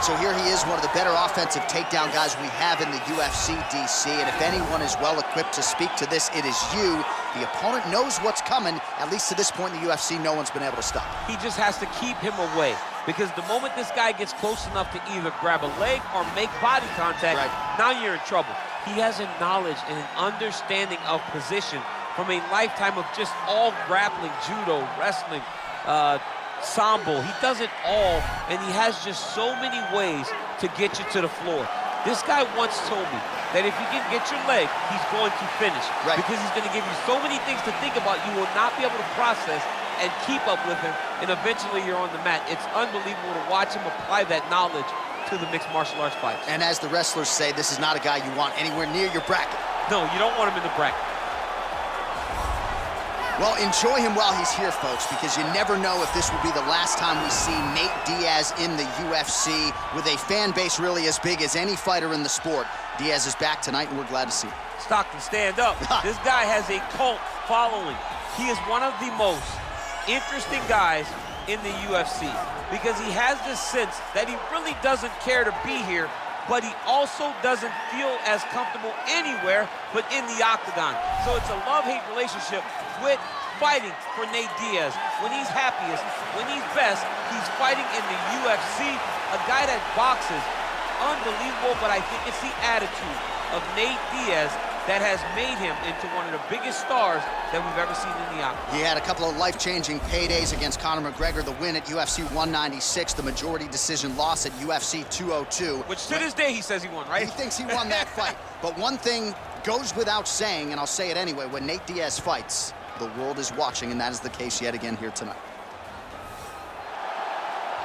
right, so here he is, one of the better offensive takedown guys we have in the UFC, DC. And if anyone is well-equipped to speak to this, it is you. The opponent knows what's coming. At least to this point in the UFC, no one's been able to stop. He just has to keep him away, because the moment this guy gets close enough to either grab a leg or make body contact, now you're in trouble. He has a knowledge and an understanding of position from a lifetime of just all grappling, judo, wrestling, sambo. He does it all, and he has just so many ways to get you to the floor. This guy once told me that if you can get your leg, he's going to finish. Because he's going to give you so many things to think about, you will not be able to process and keep up with him, and eventually you're on the mat. It's unbelievable to watch him apply that knowledge to the mixed martial arts fights. And as the wrestlers say, this is not a guy you want anywhere near your bracket. No, you don't want him in the bracket. Well, enjoy him while he's here, folks, because you never know if this will be the last time we see Nate Diaz in the UFC. With a fan base really as big as any fighter in the sport, Diaz is back tonight, and we're glad to see him. Stockton, stand up. This guy has a cult following. He is one of the most interesting guys in the UFC because he has this sense that he really doesn't care to be here, but he also doesn't feel as comfortable anywhere but in the octagon. So it's a love-hate relationship with fighting for Nate Diaz. When he's happiest, when he's best, he's fighting in the UFC. A guy that boxes, unbelievable, but I think it's the attitude of Nate Diaz that has made him into one of the biggest stars that we've ever seen in the octagon. He had a couple of life-changing paydays against Conor McGregor, the win at UFC 196, the majority decision loss at UFC 202. Which to this day he says he won, right? He thinks he won that fight. But one thing goes without saying, and I'll say it anyway, when Nate Diaz fights, the world is watching, and that is the case yet again here tonight.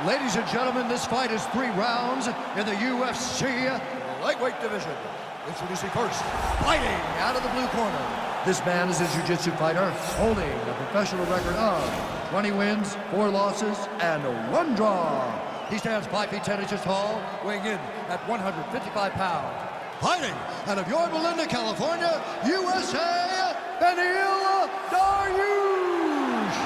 Ladies and gentlemen, this fight is 3 rounds in the UFC lightweight division. Introducing first, fighting out of the blue corner. This man is a jiu-jitsu fighter holding a professional record of 20 wins, 4 losses, and 1 draw. He stands 5 feet 10 inches tall, weighing in at 155 pounds. Fighting out of Yorba Linda, California, USA, Beniel Dariosh.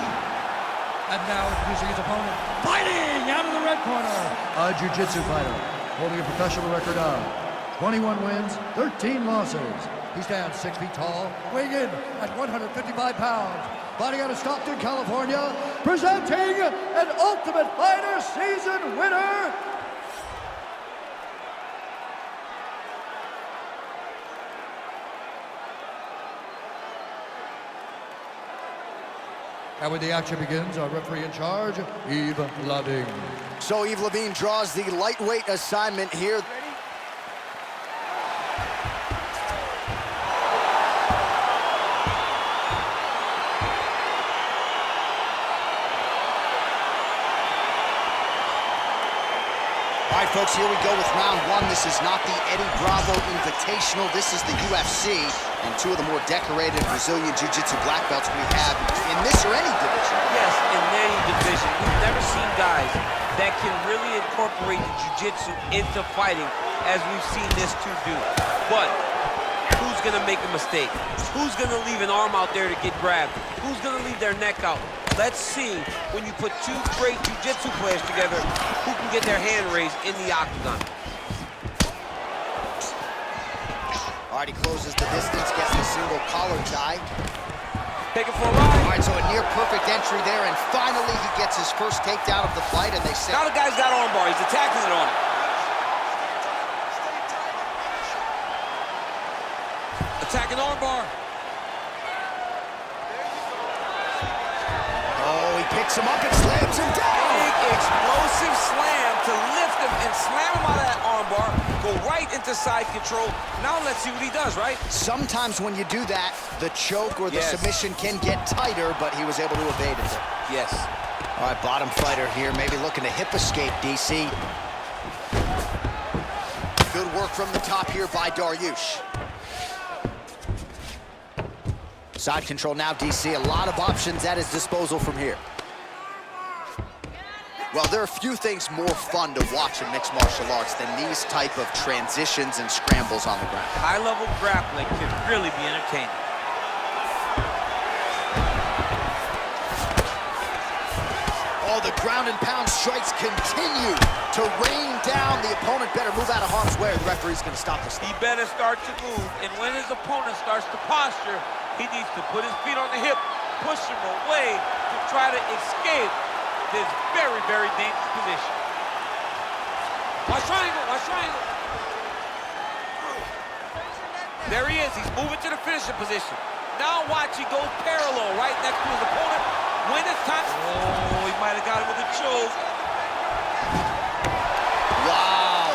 And now introducing his opponent, fighting out of the red corner, a jiu-jitsu fighter holding a professional record of 21 wins, 13 losses. He stands 6 feet tall, weighing in at 155 pounds. Fighting out of Stockton, California, presenting an Ultimate Fighter season winner, and when the action begins, our referee in charge, Yves Lavigne. So Yves Lavigne draws the lightweight assignment here. All right, folks, here we go with round 1. This is not the Eddie Bravo Invitational. This is the UFC, and 2 of the more decorated Brazilian Jiu-Jitsu black belts we have in this or any division. Yes, in any division. We've never seen guys that can really incorporate the Jiu-Jitsu into fighting as we've seen this 2 do. But who's going to make a mistake? Who's going to leave an arm out there to get grabbed? Who's going to leave their neck out? Let's see, when you put 2 great jiu-jitsu players together, who can get their hand raised in the octagon. All right, he closes the distance, gets the single collar tie. Take it for a ride. All right, so a near-perfect entry there, and finally he gets his first takedown of the fight, and they say... Now the guy's got armbar. He's attacking it on him. Attacking armbar. Oh, he picks him up and slams him down. Big explosive slam to lift him and slam him out of that armbar. Go right into side control. Now let's see what he does, right? Sometimes when you do that, the choke or the submission can get tighter, but he was able to evade it. Yes. All right, bottom fighter here, maybe looking to hip escape, DC. Good work from the top here by Dariush. Side control now, DC. A lot of options at his disposal from here. Well, there are few things more fun to watch in mixed martial arts than these type of transitions and scrambles on the ground. High-level grappling can really be entertaining. Oh, Oh, the ground and pound strikes continue to rain down. The opponent better move out of harm's way, or the referee's going to stop this. He better start to move, and when his opponent starts to posture, he needs to put his feet on the hip, push him away to try to escape this very, very dangerous position. Watch triangle, watch triangle. There he is, he's moving to the finishing position. Now watch, he goes parallel right next to his opponent. When it's time, oh, he might have got him with a choke. Wow.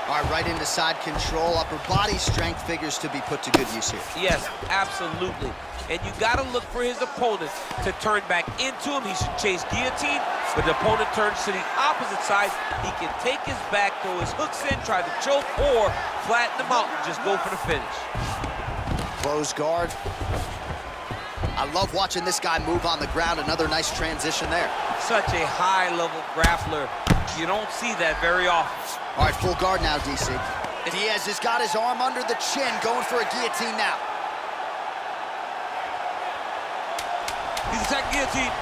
All right, right into side control. Upper body strength figures to be put to good use here. Yes, absolutely. And you got to look for his opponent to turn back into him. He should chase guillotine, but the opponent turns to the opposite side. He can take his back, throw his hooks in, try to choke, or flatten him out and just go for the finish. Close guard. I love watching this guy move on the ground. Another nice transition there. Such a high-level grappler. You don't see that very often. All right, full guard now, DC. Diaz has got his arm under the chin, going for a guillotine now. He's attacking guillotine.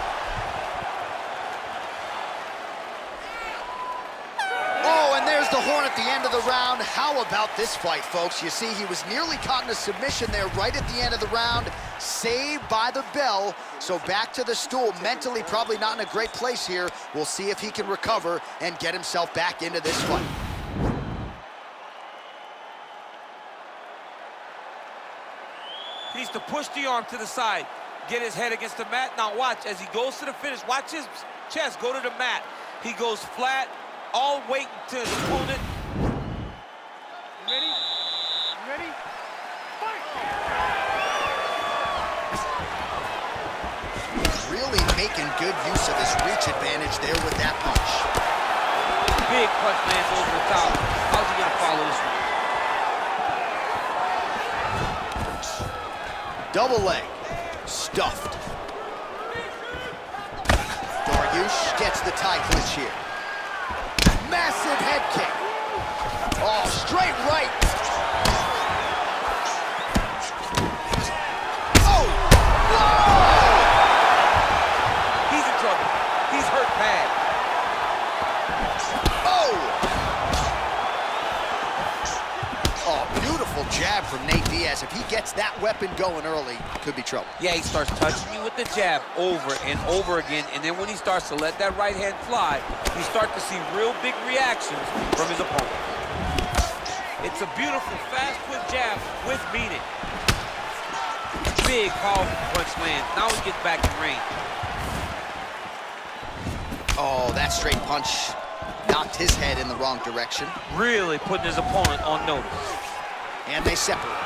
Oh, and there's the horn at the end of the round. How about this fight, folks? You see, he was nearly caught in a submission there right at the end of the round, saved by the bell. So back to the stool, mentally probably not in a great place here. We'll see if he can recover and get himself back into this fight. He needs to push the arm to the side, get his head against the mat. Now watch, as he goes to the finish, watch his chest go to the mat. He goes flat, all weight to his opponent. Ready? Ready? Fight! Really making good use of his reach advantage there with that punch. Big punch lands over the top. How's he gonna follow this one? Double leg, stuffed. Dariush gets the tie clinch here. Massive head kick. Oh, straight right. Oh! Whoa! He's in trouble. He's hurt bad. Oh! Oh, beautiful jab from Nate Diaz. If he gets that weapon going early, could be trouble. Yeah, he starts touching you with the jab over and over again, and then when he starts to let that right hand fly, you start to see real big reactions from his opponent. It's a beautiful, fast, quick jab with meaning. Big, powerful punch lands. Now he gets back in range. Oh, that straight punch knocked his head in the wrong direction. Really putting his opponent on notice. And they separate.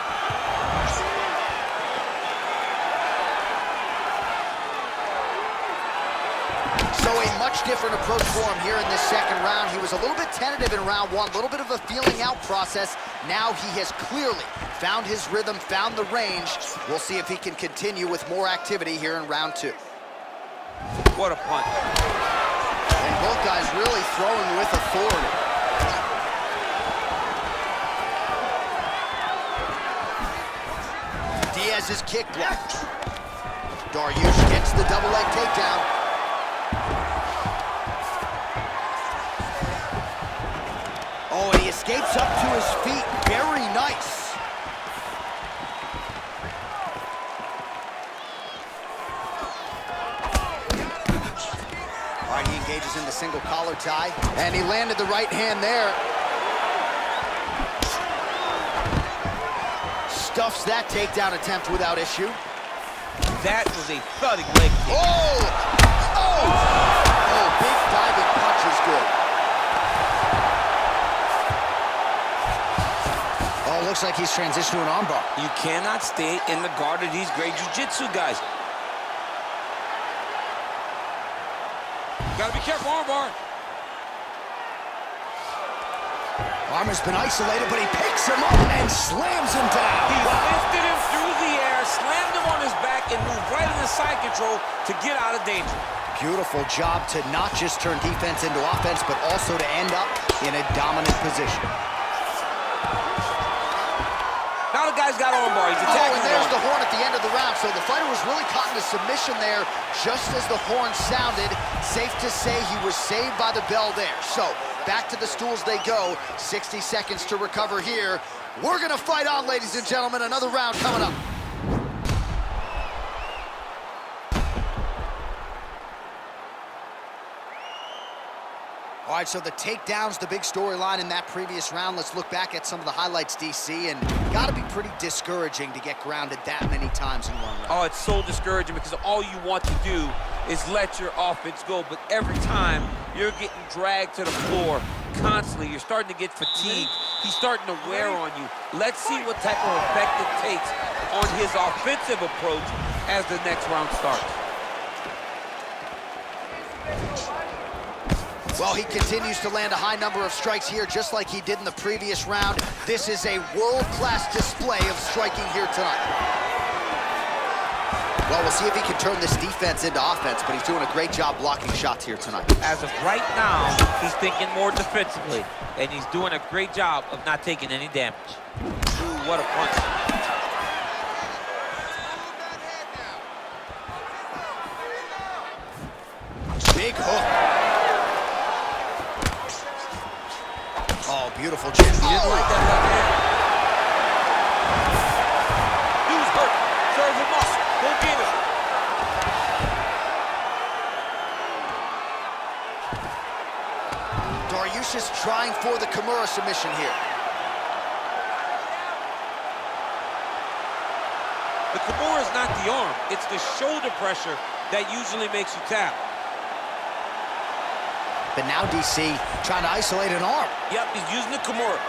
So a much different approach for him here in this second round. He was a little bit tentative in round one, a little bit of a feeling out process. Now he has clearly found his rhythm, found the range. We'll see if he can continue with more activity here in round two. What a punch. And both guys really throwing with authority. Diaz's kick blocked. Dariush gets the double leg takedown. Oh, and he escapes up to his feet. Very nice. All right, he engages in the single collar tie, and he landed the right hand there. Stuffs that takedown attempt without issue. That was a thudding leg kick. Oh! Oh! Oh, big diving punch is good. Oh, looks like he's transitioned to an armbar. You cannot stay in the guard of these great jiu-jitsu guys. Gotta be careful, armbar. Armor's been isolated, but he picks him up and slams him down. He lifted him through the air, slammed him on his back, and moved right into side control to get out of danger. Beautiful job to not just turn defense into offense, but also to end up in a dominant position. Now the guy's guy's got armbar. He's attacking. And there's the horn at the end of the round. So the fighter was really caught in a submission there just as the horn sounded. Safe to say he was saved by the bell there. So back to the stools they go. 60 seconds to recover here. We're going to fight on, ladies and gentlemen. Another round coming up. All right, so the takedown's the big storyline in that previous round. Let's look back at some of the highlights, DC, and got to be pretty discouraging to get grounded that many times in one round. Oh, it's so discouraging because all you want to do is let your offense go, but every time you're getting dragged to the floor constantly, you're starting to get fatigued. He's starting to wear on you. Let's see what type of effect it takes on his offensive approach as the next round starts. Well, he continues to land a high number of strikes here, just like he did in the previous round. This is a world-class display of striking here tonight. Well, we'll see if he can turn this defense into offense, but he's doing a great job blocking shots here tonight. As of right now, he's thinking more defensively, and he's doing a great job of not taking any damage. Ooh, what a punch. Big hook. Oh, beautiful chin. He didn't like that left hand. Dude's hurt. Serve him up. Go get him. Dariush is trying for the Kimura submission here. The Kimura is not the arm. It's the shoulder pressure that usually makes you tap. But now DC trying to isolate an arm. Yep, he's using the Kimura.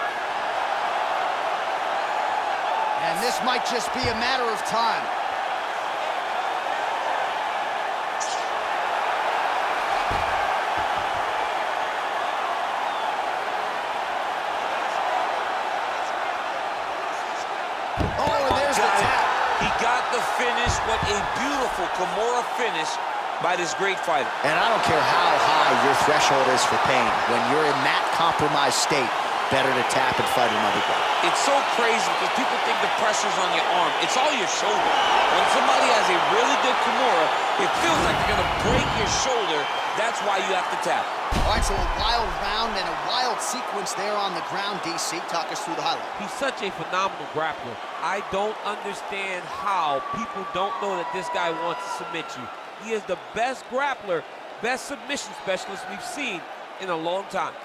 And this might just be a matter of time. Oh, and there's the tap. He got the finish. What a beautiful Kimura finish by this great fighter. And I don't care how high your threshold is for pain. When you're in that compromised state, better to tap and fight another guy. It's so crazy because people think the pressure's on your arm. It's all your shoulder. When somebody has a really good Kimura, it feels like they're gonna break your shoulder. That's why you have to tap. All right, so a wild round and a wild sequence there on the ground, DC. Talk us through the highlight. He's such a phenomenal grappler. I don't understand how people don't know that this guy wants to submit you. He is the best grappler, best submission specialist we've seen in a long time.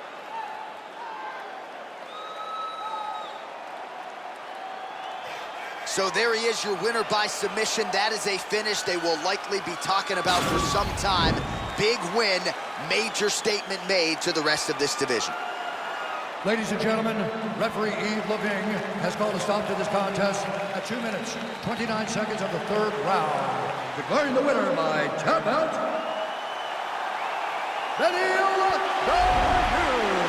So there he is, your winner by submission. That is a finish they will likely be talking about for some time. Big win, major statement made to the rest of this division. Ladies and gentlemen, referee Yves Leving has called a stop to this contest at 2 minutes, 29 seconds of the third round. Declaring the winner by tap out, Beniel Dariush.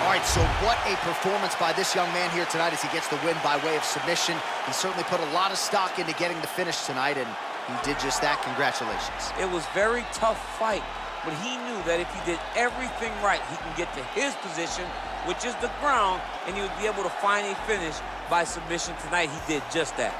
All right, so what a performance by this young man here tonight as he gets the win by way of submission. He certainly put a lot of stock into getting the finish tonight, and he did just that. Congratulations. It was a very tough fight, but he knew that if he did everything right, he can get to his position, which is the ground, and he would be able to find a finish by submission tonight. He did just that.